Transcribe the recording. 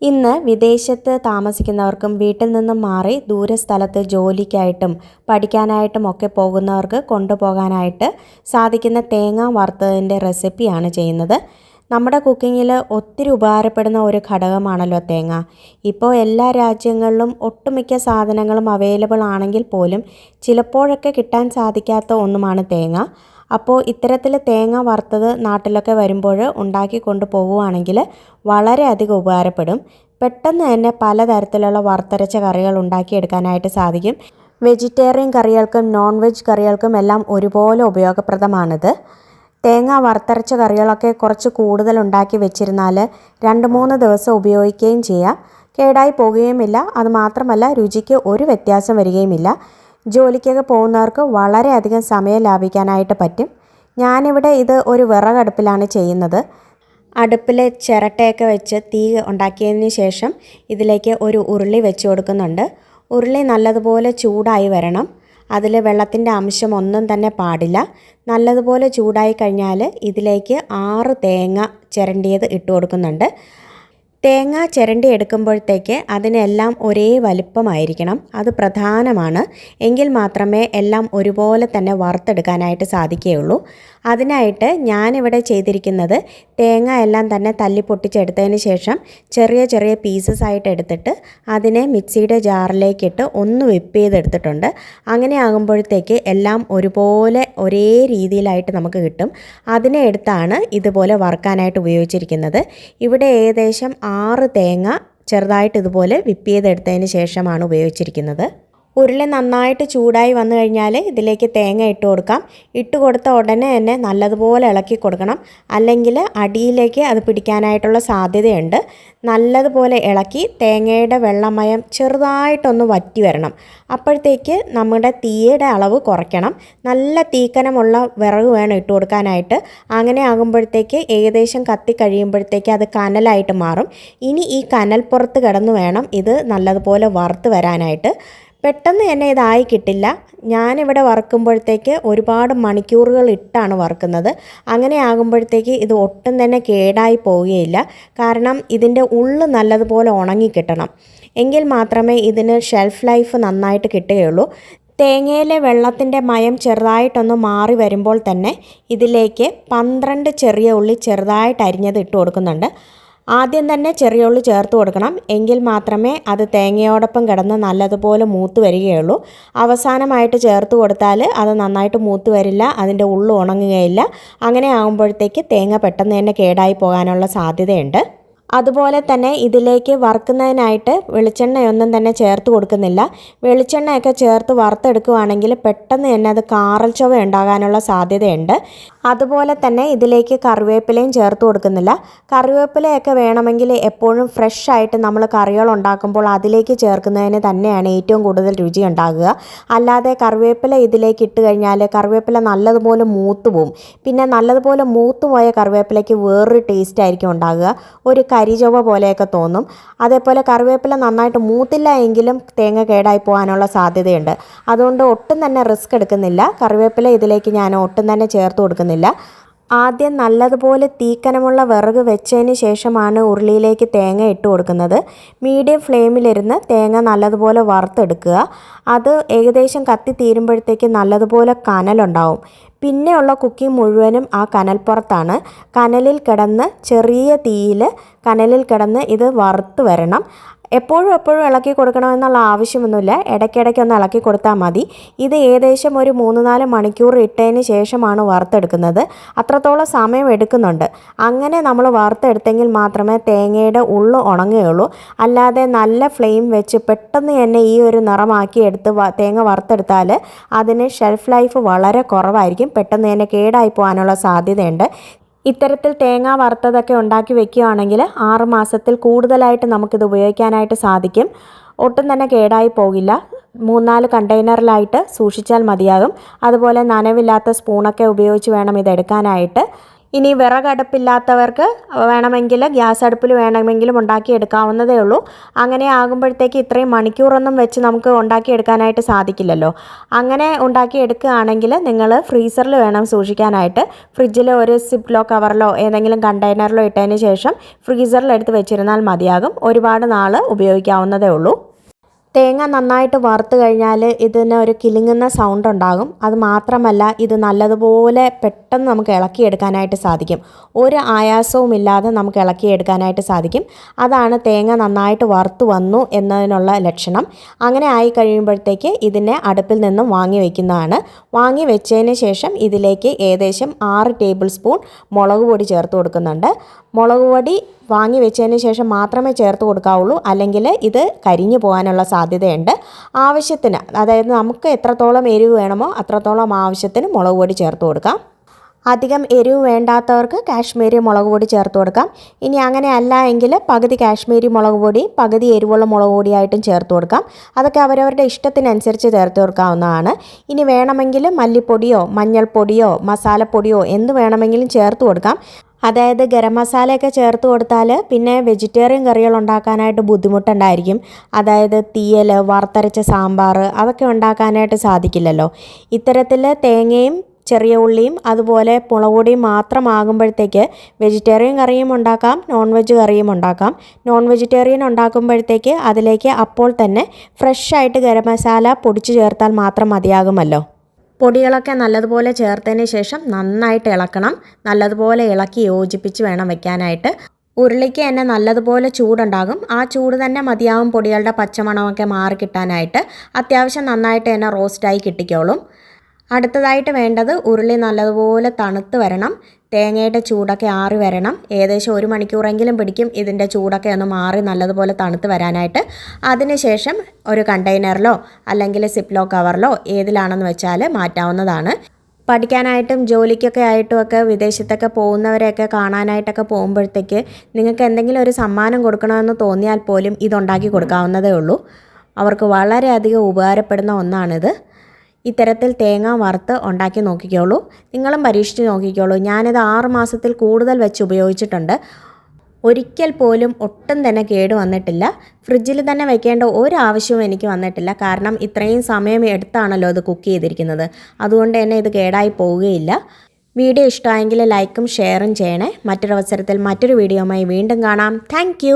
ഇന്ന് വിദേശത്ത് താമസിക്കുന്നവർക്കും വീട്ടിൽ നിന്നും മാറി ദൂരസ്ഥലത്ത് ജോലിക്കായിട്ടും പഠിക്കാനായിട്ടും ഒക്കെ പോകുന്നവർക്ക് കൊണ്ടുപോകാനായിട്ട് സാധിക്കുന്ന തേങ്ങ വറുത്തതിൻ്റെ റെസിപ്പിയാണ് ചെയ്യുന്നത്. നമ്മുടെ കുക്കിങ്ങിൽ ഒത്തിരി ഉപകാരപ്പെടുന്ന ഒരു ഘടകമാണല്ലോ തേങ്ങ. ഇപ്പോൾ എല്ലാ രാജ്യങ്ങളിലും ഒട്ടുമിക്ക സാധനങ്ങളും അവൈലബിൾ ആണെങ്കിൽ പോലും ചിലപ്പോഴൊക്കെ കിട്ടാൻ സാധിക്കാത്ത ഒന്നുമാണ് തേങ്ങ. അപ്പോൾ ഇത്തരത്തിൽ തേങ്ങ വറുത്തത് നാട്ടിലൊക്കെ വരുമ്പോൾ ഉണ്ടാക്കി കൊണ്ടുപോകുകയാണെങ്കിൽ വളരെയധികം ഉപകാരപ്പെടും. പെട്ടെന്ന് തന്നെ പലതരത്തിലുള്ള വറുത്തരച്ച കറികൾ ഉണ്ടാക്കിയെടുക്കാനായിട്ട് സാധിക്കും. വെജിറ്റേറിയൻ കറികൾക്കും നോൺ വെജ് കറികൾക്കും എല്ലാം ഒരുപോലെ ഉപയോഗപ്രദമാണിത്. തേങ്ങ വറുത്തരച്ച കറികളൊക്കെ കുറച്ച് കൂടുതൽ ഉണ്ടാക്കി വെച്ചിരുന്നാൽ 2-3 ദിവസം ഉപയോഗിക്കുകയും ചെയ്യാം. കേടായി പോകുകയുമില്ല. അതുമാത്രമല്ല രുചിക്ക് ഒരു വ്യത്യാസം വരികയുമില്ല. ജോലിക്കൊക്കെ പോകുന്നവർക്ക് വളരെയധികം സമയം ലാഭിക്കാനായിട്ട് പറ്റും. ഞാനിവിടെ ഇത് ഒരു വിറകടുപ്പിലാണ് ചെയ്യുന്നത്. അടുപ്പിൽ ചിരട്ടയൊക്കെ വെച്ച് തീ ഉണ്ടാക്കിയതിന് ശേഷം ഇതിലേക്ക് ഒരു ഉരുളി വെച്ച് കൊടുക്കുന്നുണ്ട്. ഉരുളി നല്ലതുപോലെ ചൂടായി വരണം. അതിൽ വെള്ളത്തിൻ്റെ അംശം ഒന്നും തന്നെ പാടില്ല. നല്ലതുപോലെ ചൂടായി കഴിഞ്ഞാൽ ഇതിലേക്ക് 6 തേങ്ങ ചിരണ്ടിയത് ഇട്ട് കൊടുക്കുന്നുണ്ട്. തേങ്ങ ചിരണ്ടി എടുക്കുമ്പോഴത്തേക്ക് അതിനെല്ലാം ഒരേ വലിപ്പമായിരിക്കണം. അത് പ്രധാനമാണ്. എങ്കിൽ മാത്രമേ എല്ലാം ഒരുപോലെ തന്നെ വറുത്തെടുക്കാനായിട്ട് സാധിക്കുകയുള്ളൂ. അതിനായിട്ട് ഞാനിവിടെ ചെയ്തിരിക്കുന്നത് തേങ്ങ എല്ലാം തന്നെ തല്ലി പൊട്ടിച്ചെടുത്തതിന് ശേഷം ചെറിയ ചെറിയ പീസസ് ആയിട്ട് എടുത്തിട്ട് അതിനെ മിക്സിയുടെ ജാറിലേക്കിട്ട് ഒന്ന് വിപ്പ് ചെയ്തെടുത്തിട്ടുണ്ട്. അങ്ങനെ ആകുമ്പോഴത്തേക്ക് എല്ലാം ഒരുപോലെ ഒരേ രീതിയിലായിട്ട് നമുക്ക് കിട്ടും. അതിനെ എടുത്താണ് ഇതുപോലെ വറുക്കാനായിട്ട് ഉപയോഗിച്ചിരിക്കുന്നത്. ഇവിടെ ഏകദേശം 6 തേങ്ങ ചെറുതായിട്ട് ഇതുപോലെ വിപ്പ് ചെയ്തെടുത്തതിന് ശേഷമാണ് ഉപയോഗിച്ചിരിക്കുന്നത്. ഉരുളി നന്നായിട്ട് ചൂടായി വന്നു കഴിഞ്ഞാൽ ഇതിലേക്ക് തേങ്ങ ഇട്ട് കൊടുക്കാം. ഇട്ട് കൊടുത്ത ഉടനെ തന്നെ നല്ലതുപോലെ ഇളക്കി കൊടുക്കണം. അല്ലെങ്കിൽ അടിയിലേക്ക് അത് പിടിക്കാനായിട്ടുള്ള സാധ്യതയുണ്ട്. നല്ലതുപോലെ ഇളക്കി തേങ്ങയുടെ വെള്ളമയം ചെറുതായിട്ടൊന്ന് വറ്റി വരണം. അപ്പോഴത്തേക്ക് നമ്മുടെ തീയുടെ അളവ് കുറയ്ക്കണം. നല്ല തീക്കനമുള്ള വിറക് വേണം ഇട്ട് കൊടുക്കാനായിട്ട്. അങ്ങനെ ആകുമ്പോഴത്തേക്ക് ഏകദേശം കത്തി കഴിയുമ്പോഴത്തേക്ക് അത് കനലായിട്ട് മാറും. ഇനി ഈ കനൽപ്പുറത്ത് കിടന്ന് വേണം ഇത് നല്ലതുപോലെ വറുത്ത് വരാനായിട്ട്. പെട്ടെന്ന് തന്നെ ഇതായി കിട്ടില്ല. ഞാനിവിടെ വറുക്കുമ്പോഴത്തേക്ക് ഒരുപാട് മണിക്കൂറുകൾ ഇട്ടാണ് വറുക്കുന്നത്. അങ്ങനെ ആകുമ്പോഴത്തേക്ക് ഇത് ഒട്ടും തന്നെ കേടായി പോവുകയില്ല. കാരണം ഇതിൻ്റെ ഉള്ള് നല്ലതുപോലെ ഉണങ്ങി കിട്ടണം. എങ്കിൽ മാത്രമേ ഇതിന് ഷെൽഫ് ലൈഫ് നന്നായിട്ട് കിട്ടുകയുള്ളൂ. തേങ്ങയിലെ വെള്ളത്തിൻ്റെ മയം ചെറുതായിട്ടൊന്ന് മാറി വരുമ്പോൾ തന്നെ ഇതിലേക്ക് 12 ചെറിയ ഉള്ളി ചെറുതായിട്ട് അരിഞ്ഞത് ഇട്ട് കൊടുക്കുന്നുണ്ട്. ആദ്യം തന്നെ ചെറിയ ഉള്ളി ചേർത്ത് കൊടുക്കണം. എങ്കിൽ മാത്രമേ അത് തേങ്ങയോടൊപ്പം കിടന്ന് നല്ലതുപോലെ മൂത്ത് വരികയുള്ളൂ. അവസാനമായിട്ട് ചേർത്ത് കൊടുത്താൽ അത് നന്നായിട്ട് മൂത്ത് വരില്ല. അതിൻ്റെ ഉള്ളു ഉണങ്ങുകയില്ല. അങ്ങനെ ആകുമ്പോഴത്തേക്ക് തേങ്ങ പെട്ടെന്ന് തന്നെ കേടായി പോകാനുള്ള സാധ്യതയുണ്ട്. അതുപോലെ തന്നെ ഇതിലേക്ക് വറുക്കുന്നതിനായിട്ട് വെളിച്ചെണ്ണയൊന്നും തന്നെ ചേർത്ത് കൊടുക്കുന്നില്ല. വെളിച്ചെണ്ണയൊക്കെ ചേർത്ത് വറുത്തെടുക്കുകയാണെങ്കിൽ പെട്ടെന്ന് തന്നെ അത് കാറൽ ചുവ ഉണ്ടാകാനുള്ള സാധ്യതയുണ്ട്. അതുപോലെ തന്നെ ഇതിലേക്ക് കറിവേപ്പിലയും ചേർത്ത് കൊടുക്കുന്നില്ല. കറിവേപ്പിലയൊക്കെ വേണമെങ്കിൽ എപ്പോഴും ഫ്രഷ് ആയിട്ട് നമ്മൾ കറികൾ ഉണ്ടാക്കുമ്പോൾ അതിലേക്ക് ചേർക്കുന്നതിന് തന്നെയാണ് ഏറ്റവും കൂടുതൽ രുചി ഉണ്ടാകുക. അല്ലാതെ കറിവേപ്പില ഇതിലേക്ക് ഇട്ട് കഴിഞ്ഞാൽ കറിവേപ്പില നല്ലതുപോലെ മൂത്ത് പോവും. പിന്നെ നല്ലതുപോലെ മൂത്ത് പോയ കറിവേപ്പിലയ്ക്ക് വേറൊരു ടേസ്റ്റ് ആയിരിക്കും ഉണ്ടാകുക. ഒരു കരിചൊവ പോലെയൊക്കെ തോന്നും. അതേപോലെ കറിവേപ്പില നന്നായിട്ട് മൂത്തില്ല എങ്കിലും തേങ്ങ കേടായി പോകാനുള്ള സാധ്യതയുണ്ട്. അതുകൊണ്ട് ഒട്ടും തന്നെ റിസ്ക് എടുക്കുന്നില്ല. കറിവേപ്പില ഇതിലേക്ക് ഞാൻ ഒട്ടും തന്നെ ചേർത്ത് കൊടുക്കുന്നില്ല. ആദ്യം നല്ലതുപോലെ തീക്കനമുള്ള വിറക് വെച്ചതിന് ശേഷമാണ് ഉരുളിയിലേക്ക് തേങ്ങ ഇട്ട് കൊടുക്കുന്നത്. മീഡിയം ഫ്ലെയിമിലിരുന്ന് തേങ്ങ നല്ലതുപോലെ വറുത്തെടുക്കുക. അത് ഏകദേശം കത്തി തീരുമ്പോഴത്തേക്ക് നല്ലതുപോലെ കനലുണ്ടാവും. പിന്നെയുള്ള കുക്കിംഗ് മുഴുവനും ആ കനൽപ്പുറത്താണ്. കനലിൽ കിടന്ന് ചെറിയ തീയിൽ കനലിൽ കിടന്ന് ഇത് വറുത്ത് വരണം. എപ്പോഴും ഇളക്കി കൊടുക്കണമെന്നുള്ള ആവശ്യമൊന്നുമില്ല. ഇടയ്ക്കിടയ്ക്കൊന്ന് ഇളക്കി കൊടുത്താൽ മതി. ഇത് ഏകദേശം ഒരു 3-4 മണിക്കൂർ ഇട്ടതിന് ശേഷമാണ് വറുത്തെടുക്കുന്നത്. അത്രത്തോളം സമയം എടുക്കുന്നുണ്ട്. അങ്ങനെ നമ്മൾ വറുത്തെടുത്തെങ്കിൽ മാത്രമേ തേങ്ങയുടെ ഉള്ളു ഉണങ്ങുകയുള്ളൂ. അല്ലാതെ നല്ല ഫ്ലെയിം വെച്ച് പെട്ടെന്ന് തന്നെ ഈ ഒരു നിറമാക്കി എടുത്ത് തേങ്ങ വറുത്തെടുത്താൽ അതിന് ഷെൽഫ് ലൈഫ് വളരെ കുറവായിരിക്കും. പെട്ടെന്ന് തന്നെ കേടായി പോകാനുള്ള സാധ്യതയുണ്ട്. ഇത്തരത്തിൽ തേങ്ങ വറുത്തതൊക്കെ ഉണ്ടാക്കി വെക്കുകയാണെങ്കിൽ 6 മാസത്തിൽ കൂടുതലായിട്ട് നമുക്കിത് ഉപയോഗിക്കാനായിട്ട് സാധിക്കും. ഒട്ടും തന്നെ കേടായി പോകില്ല. 3-4 കണ്ടെയ്നറിലായിട്ട് സൂക്ഷിച്ചാൽ മതിയാകും. അതുപോലെ നനവില്ലാത്ത സ്പൂണൊക്കെ ഉപയോഗിച്ച് വേണം ഇതെടുക്കാനായിട്ട്. ഇനി വിറകടുപ്പില്ലാത്തവർക്ക് വേണമെങ്കിൽ ഗ്യാസ് അടുപ്പിൽ വേണമെങ്കിലും ഉണ്ടാക്കിയെടുക്കാവുന്നതേ ഉള്ളൂ. അങ്ങനെ ആകുമ്പോഴത്തേക്ക് ഇത്രയും മണിക്കൂറൊന്നും വെച്ച് നമുക്ക് ഉണ്ടാക്കിയെടുക്കാനായിട്ട് സാധിക്കില്ലല്ലോ. അങ്ങനെ ഉണ്ടാക്കിയെടുക്കുകയാണെങ്കിൽ നിങ്ങൾ ഫ്രീസറിൽ വേണം സൂക്ഷിക്കാനായിട്ട്. ഫ്രിഡ്ജിൽ ഒരു സിപ്ലോ കവറിലോ ഏതെങ്കിലും കണ്ടെയ്നറിലോ ഇട്ടതിന് ശേഷം ഫ്രീസറിൽ എടുത്ത് വെച്ചിരുന്നാൽ മതിയാകും. ഒരുപാട് നാൾ ഉപയോഗിക്കാവുന്നതേ ഉള്ളൂ. തേങ്ങ നന്നായിട്ട് വറുത്ത് കഴിഞ്ഞാൽ ഇതിന് ഒരു കിലുങ്ങുന്ന സൗണ്ട് ഉണ്ടാകും. അത് മാത്രമല്ല ഇത് നല്ലതുപോലെ പെട്ടെന്ന് നമുക്ക് ഇളക്കിയെടുക്കാനായിട്ട് സാധിക്കും. ഒരു ആയാസവും ഇല്ലാതെ നമുക്ക് ഇളക്കിയെടുക്കാനായിട്ട് സാധിക്കും. അതാണ് തേങ്ങ നന്നായിട്ട് വറുത്ത് വന്നു എന്നതിനുള്ള ലക്ഷണം. അങ്ങനെ ആയി കഴിയുമ്പോഴത്തേക്ക് ഇതിനെ അടുപ്പിൽ നിന്നും വാങ്ങി വയ്ക്കുന്നതാണ്. വാങ്ങി വെച്ചതിന് ശേഷം ഇതിലേക്ക് ഏകദേശം 6 ടേബിൾ സ്പൂൺ മുളക് പൊടി ചേർത്ത് കൊടുക്കുന്നുണ്ട്. മുളക് പൊടി വാങ്ങി വെച്ചതിന് ശേഷം മാത്രമേ ചേർത്ത് കൊടുക്കാവുള്ളൂ, അല്ലെങ്കിൽ ഇത് കരിഞ്ഞു പോകാനുള്ള സാധ്യതയുണ്ട്. ആവശ്യത്തിന്, അതായത് നമുക്ക് എത്രത്തോളം എരിവ് വേണമോ അത്രത്തോളം ആവശ്യത്തിന് മുളക് പൊടി ചേർത്ത് കൊടുക്കാം. അധികം എരിവ് വേണ്ടാത്തവർക്ക് കാശ്മീരി മുളക് പൊടി ചേർത്ത് കൊടുക്കാം. ഇനി അങ്ങനെ അല്ല എങ്കിൽ പകുതി കാശ്മീരി മുളക് പൊടി പകുതി എരിവുള്ള മുളക് പൊടിയായിട്ടും ചേർത്ത് കൊടുക്കാം. അതൊക്കെ അവരവരുടെ ഇഷ്ടത്തിനനുസരിച്ച് ചേർത്ത് കൊടുക്കാവുന്നതാണ്. ഇനി വേണമെങ്കിൽ മല്ലിപ്പൊടിയോ മഞ്ഞൾപ്പൊടിയോ മസാലപ്പൊടിയോ എന്ത് വേണമെങ്കിലും ചേർത്ത് കൊടുക്കാം. അതായത് ഗരം മസാലയൊക്കെ ചേർത്ത് കൊടുത്താൽ പിന്നെ വെജിറ്റേറിയൻ കറികൾ ഉണ്ടാക്കാനായിട്ട് ബുദ്ധിമുട്ടുണ്ടായിരിക്കും. അതായത് തീയൽ, വറുത്തരച്ച സാമ്പാർ അതൊക്കെ ഉണ്ടാക്കാനായിട്ട് സാധിക്കില്ലല്ലോ. ഇത്തരത്തിൽ തേങ്ങയും ചെറിയ ഉള്ളിയും അതുപോലെ മുളക് പൊടിയും മാത്രമാകുമ്പോഴത്തേക്ക് വെജിറ്റേറിയൻ കറിയും ഉണ്ടാക്കാം, നോൺ വെജ് കറിയും ഉണ്ടാക്കാം. നോൺ വെജിറ്റേറിയൻ ഉണ്ടാക്കുമ്പോഴത്തേക്ക് അതിലേക്ക് അപ്പോൾ തന്നെ ഫ്രഷായിട്ട് ഗരം മസാല പൊടിച്ച് ചേർത്താൽ മാത്രം മതിയാകുമല്ലോ. പൊടികളൊക്കെ നല്ലതുപോലെ ചേർത്തതിന് ശേഷം നന്നായിട്ട് ഇളക്കണം. നല്ലതുപോലെ ഇളക്കി യോജിപ്പിച്ച് വേണം വെക്കാനായിട്ട്. ഉരുളിക്ക് തന്നെ നല്ലതുപോലെ ചൂടുണ്ടാകും. ആ ചൂട് തന്നെ മതിയാവും പൊടികളുടെ പച്ചമണമൊക്കെ മാറി കിട്ടാനായിട്ട്. അത്യാവശ്യം നന്നായിട്ട് തന്നെ റോസ്റ്റായി കിട്ടിക്കോളും. അടുത്തതായിട്ട് വേണ്ടത് ഉരുളി നല്ലതുപോലെ തണുത്ത് വരണം. തേങ്ങയുടെ ചൂടൊക്കെ ആറി വരണം. ഏകദേശം 1 മണിക്കൂറെങ്കിലും പിടിക്കും ഇതിൻ്റെ ചൂടൊക്കെ ഒന്ന് മാറി നല്ലതുപോലെ തണുത്ത് വരാനായിട്ട്. അതിനുശേഷം ഒരു കണ്ടെയ്നറിലോ അല്ലെങ്കിൽ സിപ്ലോ കവറിലോ ഏതിലാണെന്ന് വെച്ചാൽ മാറ്റാവുന്നതാണ്. പഠിക്കാനായിട്ടും ജോലിക്കൊക്കെ ആയിട്ടുമൊക്കെ വിദേശത്തൊക്കെ പോകുന്നവരെയൊക്കെ കാണാനായിട്ടൊക്കെ പോകുമ്പോഴത്തേക്ക് നിങ്ങൾക്ക് എന്തെങ്കിലും ഒരു സമ്മാനം കൊടുക്കണമെന്ന് തോന്നിയാൽ പോലും ഇതുണ്ടാക്കി കൊടുക്കാവുന്നതേ ഉള്ളൂ. അവർക്ക് വളരെയധികം ഉപകാരപ്പെടുന്ന ഒന്നാണിത്. ഇത്തരത്തിൽ തേങ്ങ വറുത്ത് ഉണ്ടാക്കി നോക്കിക്കോളൂ. നിങ്ങളും പരീക്ഷിച്ച് നോക്കിക്കോളൂ. ഞാനിത് 6 മാസത്തിൽ കൂടുതൽ വെച്ച് ഉപയോഗിച്ചിട്ടുണ്ട്. ഒരിക്കൽ പോലും ഒട്ടും തന്നെ കേട് വന്നിട്ടില്ല. ഫ്രിഡ്ജിൽ തന്നെ വെക്കേണ്ട ഒരു ആവശ്യവും എനിക്ക് വന്നിട്ടില്ല. കാരണം ഇത്രയും സമയം എടുത്താണല്ലോ ഇത് കുക്ക് ചെയ്തിരിക്കുന്നത്. അതുകൊണ്ട് തന്നെ ഇത് കേടായി പോവുകയില്ല. വീഡിയോ ഇഷ്ടമായെങ്കിൽ ലൈക്കും ഷെയറും ചെയ്യണേ. മറ്റൊരവസരത്തിൽ മറ്റൊരു വീഡിയോയുമായി വീണ്ടും കാണാം. താങ്ക്